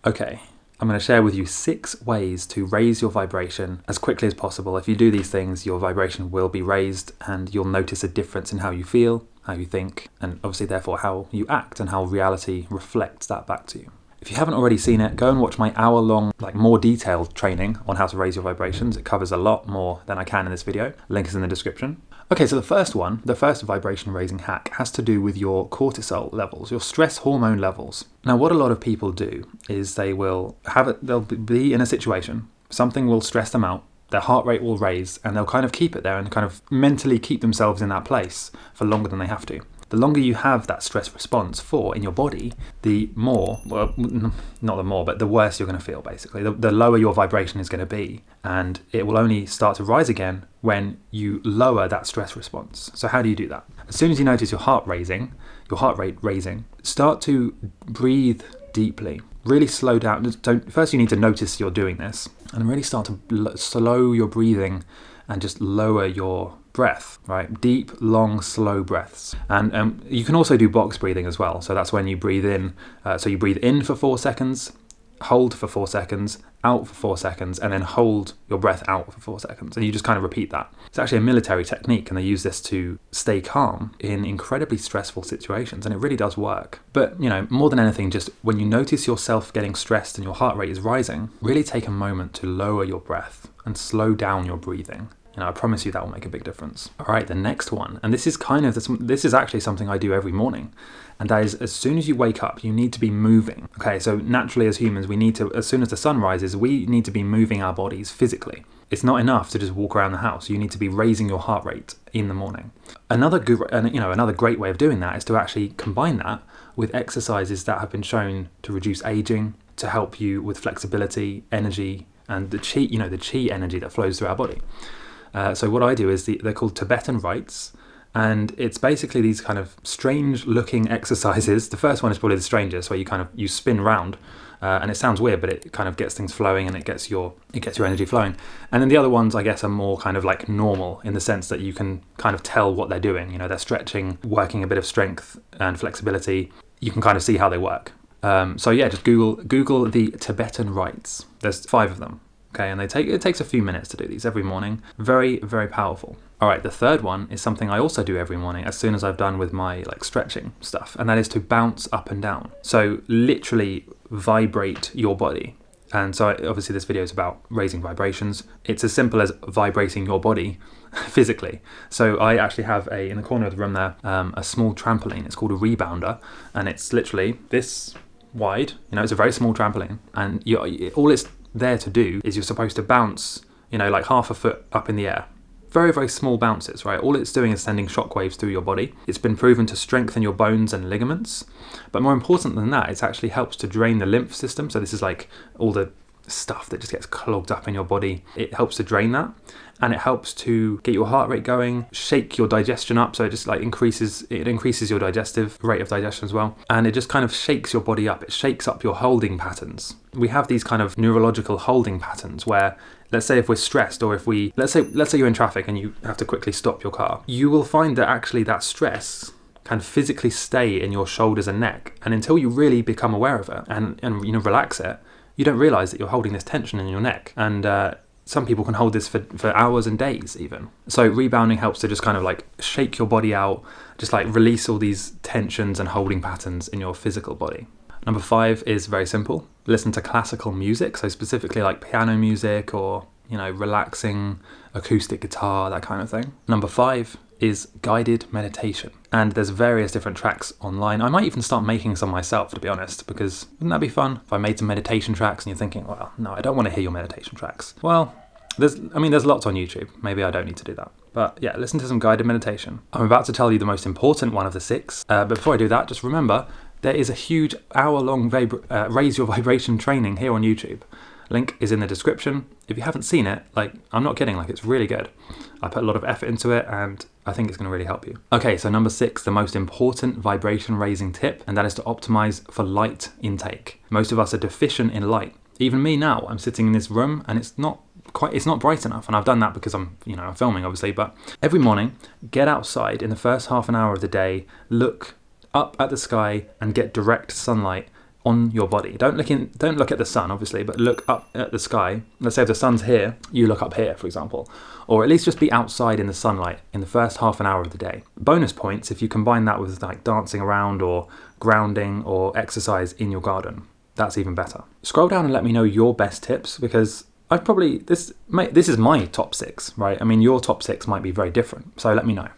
Okay, I'm going to share with you 6 ways to raise your vibration as quickly as possible. If you do these things, your vibration will be raised and you'll notice a difference in how you feel, how you think, and obviously therefore how you act and how reality reflects that back to you. If you haven't already seen it, go and watch my hour-long, more detailed training on how to raise your vibrations. It covers a lot more than I can in this video. Link is in the description. Okay, so the first vibration raising hack has to do with your cortisol levels, your stress hormone levels. Now, what a lot of people do is they'll be in a situation, something will stress them out, their heart rate will raise, and they'll kind of keep it there and kind of mentally keep themselves in that place for longer than they have to. The longer you have that stress response in your body, the worse you're going to feel, basically. The lower your vibration is going to be, and it will only start to rise again when you lower that stress response. So how do you do that? As soon as you notice your heart rate raising, start to breathe deeply. Really slow down. First you need to notice you're doing this, and really start to slow your breathing and just lower your breath, right? Deep, long, slow breaths. And you can also do box breathing as well. So that's when you breathe in. So you breathe in for 4 seconds, hold for 4 seconds, out for 4 seconds, and then hold your breath out for 4 seconds. And you just kind of repeat that. It's actually a military technique, and they use this to stay calm in incredibly stressful situations, and it really does work. But, more than anything, just when you notice yourself getting stressed and your heart rate is rising, really take a moment to lower your breath and slow down your breathing. I promise you that will make a big difference. All right, the next one, and this is actually something I do every morning, and that is as soon as you wake up, you need to be moving. Okay, so naturally as humans, we need to, as soon as the sun rises, we need to be moving our bodies physically. It's not enough to just walk around the house. You need to be raising your heart rate in the morning. Another great way of doing that is to actually combine that with exercises that have been shown to reduce aging, to help you with flexibility, energy, and the chi energy that flows through our body. So what I do is they're called Tibetan rites, and it's basically these kind of strange looking exercises. The first one is probably the strangest, where you spin round, and it sounds weird, but it kind of gets things flowing and it gets your energy flowing. And then the other ones, I guess, are more kind of like normal in the sense that you can kind of tell what they're doing. They're stretching, working a bit of strength and flexibility. You can kind of see how they work. So yeah, just Google the Tibetan rites. There's 5 of them. Okay, and it takes a few minutes to do these every morning. Very, very powerful. All right, the third one is something I also do every morning as soon as I've done with my stretching stuff, and that is to bounce up and down. So literally vibrate your body. And so obviously this video is about raising vibrations. It's as simple as vibrating your body physically. So I actually have in the corner of the room there, a small trampoline. It's called a rebounder, and it's literally this wide. It's a very small trampoline, and all it's there to do is you're supposed to bounce, half a foot up in the air. Very, very small bounces, right? All it's doing is sending shockwaves through your body. It's been proven to strengthen your bones and ligaments. But more important than that, it actually helps to drain the lymph system. So this is all the stuff that just gets clogged up in your body. It helps to drain that, and it helps to get your heart rate going, shake your digestion up, so it just increases your digestive rate of digestion as well, and it just kind of shakes your body up. It shakes up your holding patterns. We have these kind of neurological holding patterns where, let's say if we're stressed, or if let's say you're in traffic and you have to quickly stop your car, you will find that actually that stress can physically stay in your shoulders and neck, and until you really become aware of it and relax it, you don't realize that you're holding this tension in your neck. And some people can hold this for hours and days even. So rebounding helps to just kind of shake your body out, just release all these tensions and holding patterns in your physical body. Number 5 is very simple. Listen to classical music, so specifically piano music or, relaxing acoustic guitar, that kind of thing. Number 5 is guided meditation. And there's various different tracks online. I might even start making some myself, to be honest, because wouldn't that be fun if I made some meditation tracks and you're thinking, well, no, I don't want to hear your meditation tracks. Well, there's lots on YouTube. Maybe I don't need to do that. But yeah, listen to some guided meditation. I'm about to tell you the most important one of the 6. But before I do that, just remember, there is a huge hour-long raise your vibration training here on YouTube. Link is in the description. If you haven't seen it, I'm not kidding, it's really good. I put a lot of effort into it, and I think it's going to really help you. Okay, so number 6, the most important vibration raising tip, and that is to optimize for light intake. Most of us are deficient in light. Even me now, I'm sitting in this room and it's not bright enough, and I've done that because I'm filming obviously, but every morning, get outside in the first half an hour of the day, look up at the sky and get direct sunlight on your body. Don't look at the sun, obviously, but look up at the sky. Let's say if the sun's here, you look up here, for example. Or at least just be outside in the sunlight in the first half an hour of the day. Bonus points if you combine that with like dancing around or grounding or exercise in your garden. That's even better. Scroll down and let me know your best tips, because this is my top 6, right? I mean, your top 6 might be very different, so let me know.